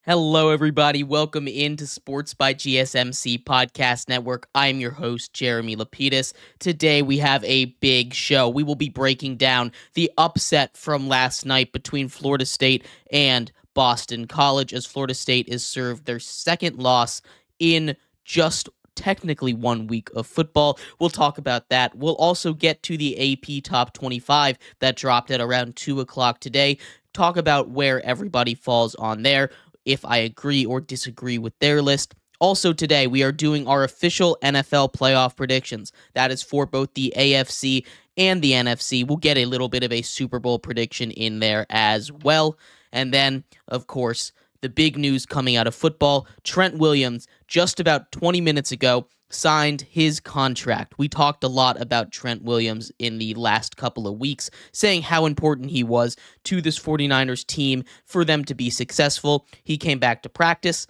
Hello, everybody. Welcome into Sports by GSMC Podcast Network. I'm your host, Jeremy Lapidus. Today, we have a big show. We will be breaking down the upset from last night between Florida State and Boston College, as Florida State is served their second loss in just technically 1 week of football. We'll talk about that. We'll also get to the AP Top 25 that dropped at around 2 o'clock today. Talk about where everybody falls on there, if I agree or disagree with their list. Also today, we are doing our official NFL playoff predictions. That is for both the AFC and the NFC. We'll get a little bit of a Super Bowl prediction in there as well. And then, of course, the big news coming out of football, Trent Williams, just about 20 minutes ago, signed his contract. We talked a lot about Trent Williams in the last couple of weeks, saying how important he was to this 49ers team for them to be successful. He came back to practice.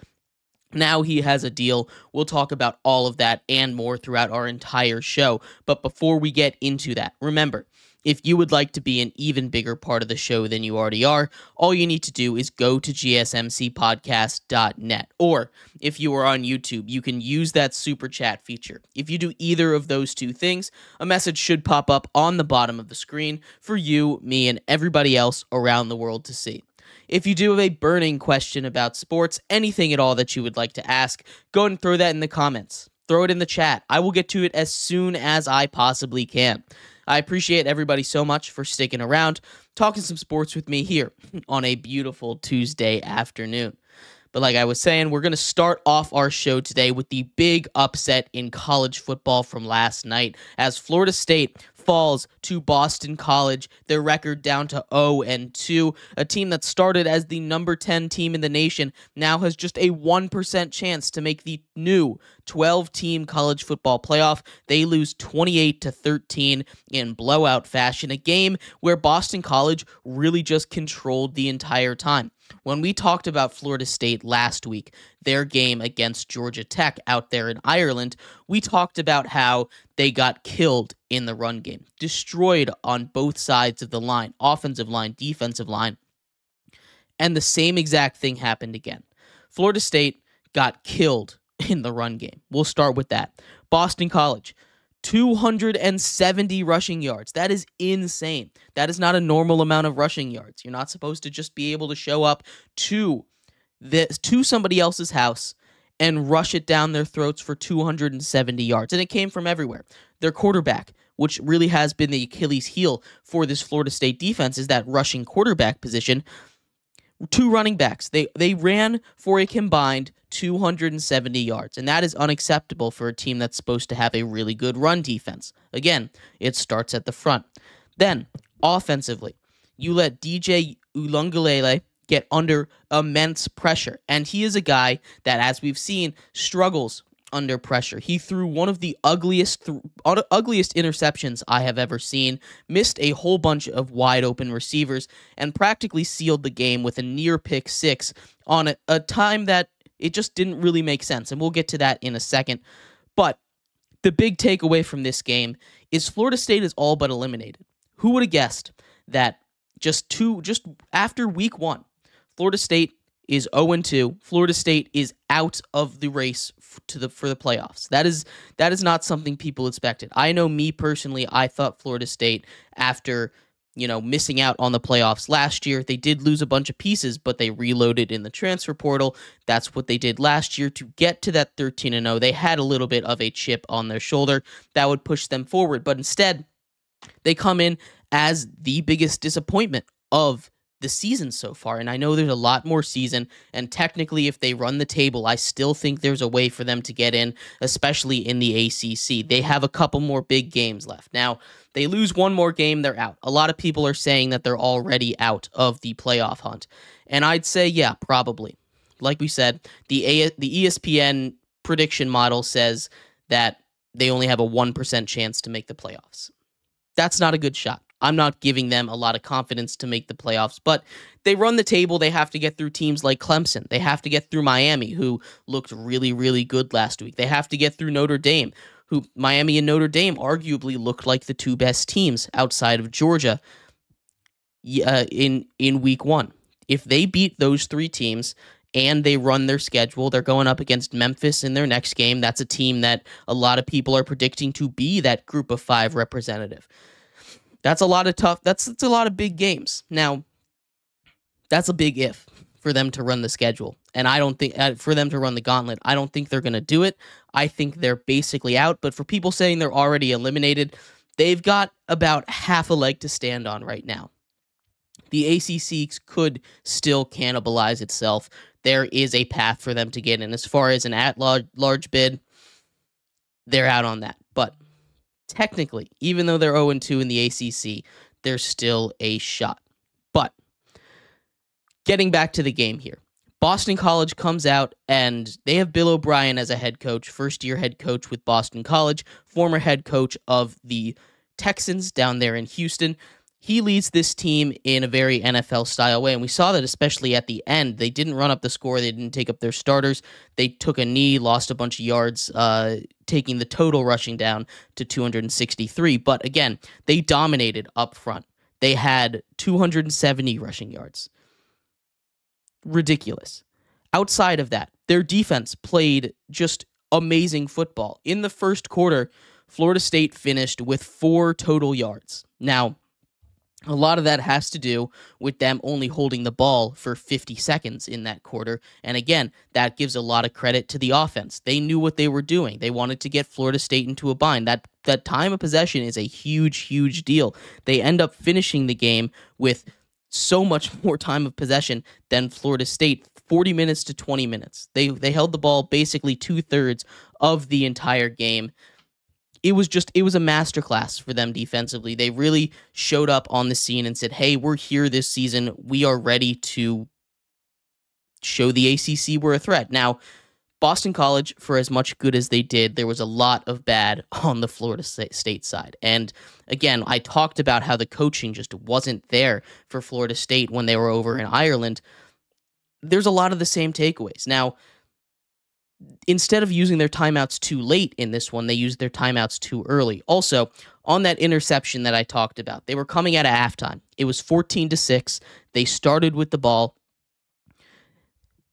Now he has a deal. We'll talk about all of that and more throughout our entire show. But before we get into that, remember, if you would like to be an even bigger part of the show than you already are, all you need to do is go to gsmcpodcast.net. Or if you are on YouTube, you can use that super chat feature. If you do either of those two things, a message should pop up on the bottom of the screen for you, me, and everybody else around the world to see. If you do have a burning question about sports, anything at all that you would like to ask, go ahead and throw that in the comments. Throw it in the chat. I will get to it as soon as I possibly can. I appreciate everybody so much for sticking around, talking some sports with me here on a beautiful Tuesday afternoon. But like I was saying, we're going to start off our show today with the big upset in college football from last night as Florida State falls to Boston College, their record down to 0-2. A team that started as the number 10 team in the nation now has just a 1% chance to make the new 12-team college football playoff. They lose 28-13 in blowout fashion, a game where Boston College really just controlled the entire time. When we talked about Florida State last week, their game against Georgia Tech out there in Ireland, we talked about how they got killed in the run game, destroyed on both sides of the line, offensive line, defensive line, and the same exact thing happened again. Florida State got killed in the run game. We'll start with that. Boston College, 270 rushing yards. That is insane. That is not a normal amount of rushing yards. You're not supposed to just be able to show up to somebody else's house and rush it down their throats for 270 yards. And it came from everywhere. Their quarterback, which really has been the Achilles heel for this Florida State defense, is that rushing quarterback position. Two running backs. They ran for a combined 270 yards, and that is unacceptable for a team that's supposed to have a really good run defense. Again, it starts at the front. Then, offensively, you let DJ Uiagalelei get under immense pressure, and he is a guy that, as we've seen, struggles under pressure. He threw one of the ugliest interceptions I have ever seen, missed a whole bunch of wide open receivers, and practically sealed the game with a near pick six on a time that it just didn't really make sense, and we'll get to that in a second. But the big takeaway from this game is Florida State is all but eliminated. Who would have guessed that just after week one, Florida State is 0-2. Florida State is out of the race for the playoffs. That is not something people expected. I know me personally, I thought Florida State, after missing out on the playoffs last year, they did lose a bunch of pieces, but they reloaded in the transfer portal. That's what they did last year to get to that 13-0. They had a little bit of a chip on their shoulder that would push them forward, but instead, they come in as the biggest disappointment of the season so far, and I know there's a lot more season, and technically if they run the table, I still think there's a way for them to get in, especially in the ACC. They have a couple more big games left. Now, they lose one more game, they're out. A lot of people are saying that they're already out of the playoff hunt, and I'd say, yeah, probably. Like we said, the ESPN prediction model says that they only have a 1% chance to make the playoffs. That's not a good shot. I'm not giving them a lot of confidence to make the playoffs, but they run the table. They have to get through teams like Clemson. They have to get through Miami, who looked really, really good last week. They have to get through Notre Dame, who Miami and Notre Dame arguably looked like the two best teams outside of Georgia in week one. If they beat those three teams and they run their schedule. They're going up against Memphis in their next game. That's a team that a lot of people are predicting to be that group of 5 representative. That's a lot of that's a lot of big games. Now, that's a big if for them to run the schedule. And I don't think for them to run the gauntlet, I don't think they're going to do it. I think they're basically out. But for people saying they're already eliminated, they've got about half a leg to stand on right now. The ACC could still cannibalize itself. There is a path for them to get in. As far as an at-large bid, they're out on that. But technically, even though they're 0-2 in the ACC, there's still a shot. But getting back to the game here, Boston College comes out, and they have Bill O'Brien as a head coach, first-year head coach with Boston College, former head coach of the Texans down there in Houston. He leads this team in a very NFL-style way, and we saw that especially at the end. They didn't run up the score. They didn't take up their starters. They took a knee, lost a bunch of yards, taking the total rushing down to 263. But again, they dominated up front. They had 270 rushing yards. Ridiculous. Outside of that, their defense played just amazing football. In the first quarter, Florida State finished with 4 total yards. Now, a lot of that has to do with them only holding the ball for 50 seconds in that quarter. And again, that gives a lot of credit to the offense. They knew what they were doing. They wanted to get Florida State into a bind. That time of possession is a huge, huge deal. They end up finishing the game with so much more time of possession than Florida State, 40 minutes to 20 minutes. They held the ball basically 2/3 of the entire game. It was a masterclass for them defensively. They really showed up on the scene and said, hey, we're here this season. We are ready to show the ACC we're a threat. Now, Boston College, for as much good as they did, there was a lot of bad on the Florida State side. And again, I talked about how the coaching just wasn't there for Florida State when they were over in Ireland. There's a lot of the same takeaways. Now, instead of using their timeouts too late in this one, they used their timeouts too early. Also, on that interception that I talked about, they were coming out of halftime. It was 14-6. They started with the ball.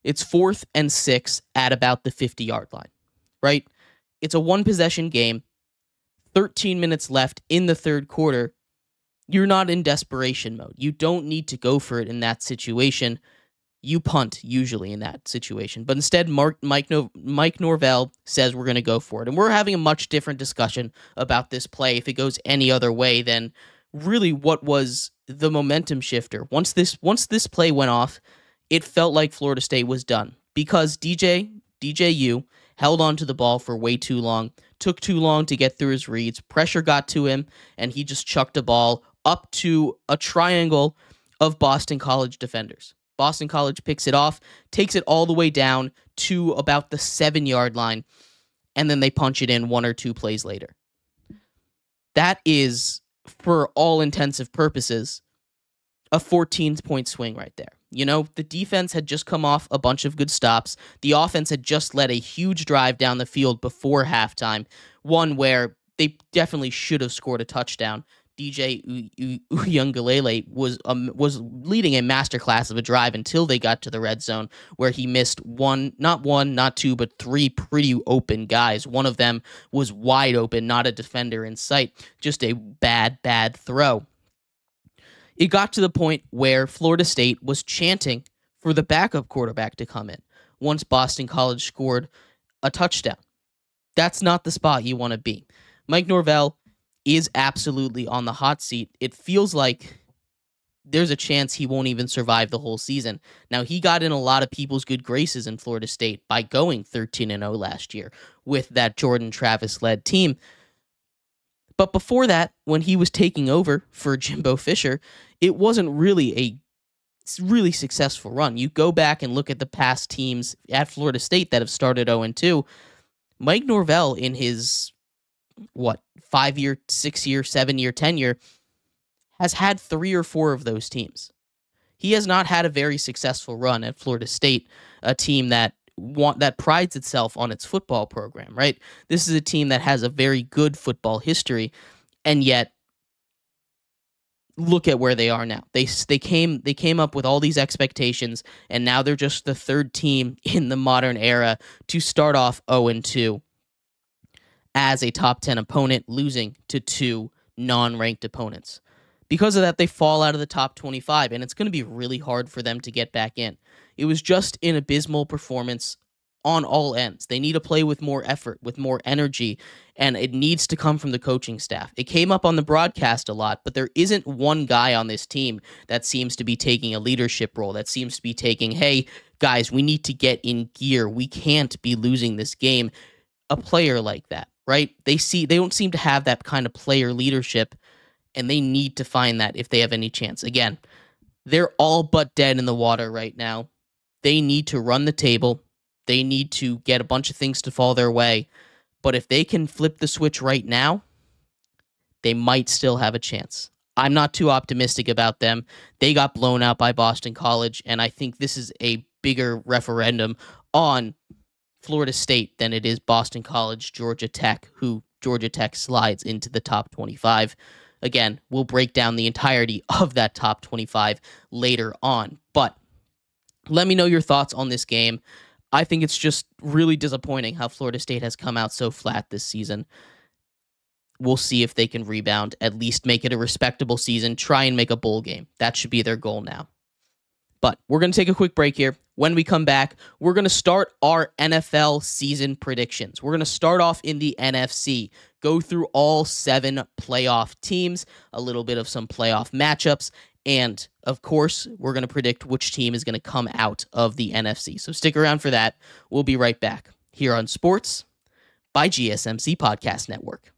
It's 4th and 6 at about the 50-yard line, right? It's a one-possession game. 13 minutes left in the third quarter. You're not in desperation mode. You don't need to go for it in that situation. You punt, usually, in that situation. But instead, Mike Norvell says we're going to go for it. And we're having a much different discussion about this play if it goes any other way than really what was the momentum shifter. Once this play went off, it felt like Florida State was done because DJU held on to the ball for way too long, took too long to get through his reads, pressure got to him, and he just chucked a ball up to a triangle of Boston College defenders. Boston College picks it off, takes it all the way down to about the 7-yard line, and then they punch it in 1 or 2 plays later. That is, for all intensive purposes, a 14-point swing right there. You know, the defense had just come off a bunch of good stops. The offense had just led a huge drive down the field before halftime, one where they definitely should have scored a touchdown. DJ Uyunglele was leading a masterclass of a drive until they got to the red zone, where he missed not 2, but 3 pretty open guys. One of them was wide open, not a defender in sight. Just a bad throw. It got to the point where Florida State was chanting for the backup quarterback to come in once Boston College scored a touchdown. That's not the spot you want to be. Mike Norvell is absolutely on the hot seat. It feels like there's a chance he won't even survive the whole season. Now, he got in a lot of people's good graces in Florida State by going 13-0 last year with that Jordan Travis-led team. But before that, when he was taking over for Jimbo Fisher, it wasn't really a really successful run. You go back and look at the past teams at Florida State that have started 0-2. Mike Norvell, in his 5-year, 6-year, 7-year tenure, has had 3 or 4 of those teams. He has not had a very successful run at Florida State, a team that prides itself on its football program, right? This is a team that has a very good football history, and yet look at where they are now. They came up with all these expectations, and now they're just the third team in the modern era to start off 0-2 as a top 10 opponent, losing to two non-ranked opponents. Because of that, they fall out of the top 25, and it's going to be really hard for them to get back in. It was just an abysmal performance on all ends. They need to play with more effort, with more energy, and it needs to come from the coaching staff. It came up on the broadcast a lot, but there isn't one guy on this team that seems to be taking a leadership role, that seems to be taking, hey, guys, we need to get in gear. We can't be losing this game. A player like that, right? They don't seem to have that kind of player leadership, and they need to find that if they have any chance. Again, they're all but dead in the water right now. They need to run the table. They need to get a bunch of things to fall their way. But if they can flip the switch right now, they might still have a chance. I'm not too optimistic about them. They got blown out by Boston College, and I think this is a bigger referendum on Florida State than it is Boston College, Georgia Tech, who Georgia Tech slides into the top 25. Again, we'll break down the entirety of that top 25 later on. But let me know your thoughts on this game. I think it's just really disappointing how Florida State has come out so flat this season. We'll see if they can rebound, at least make it a respectable season, try and make a bowl game. That should be their goal now. But we're going to take a quick break here. When we come back, we're going to start our NFL season predictions. We're going to start off in the NFC, go through all 7 playoff teams, a little bit of some playoff matchups, and, of course, we're going to predict which team is going to come out of the NFC. So stick around for that. We'll be right back here on Sports by GSMC Podcast Network.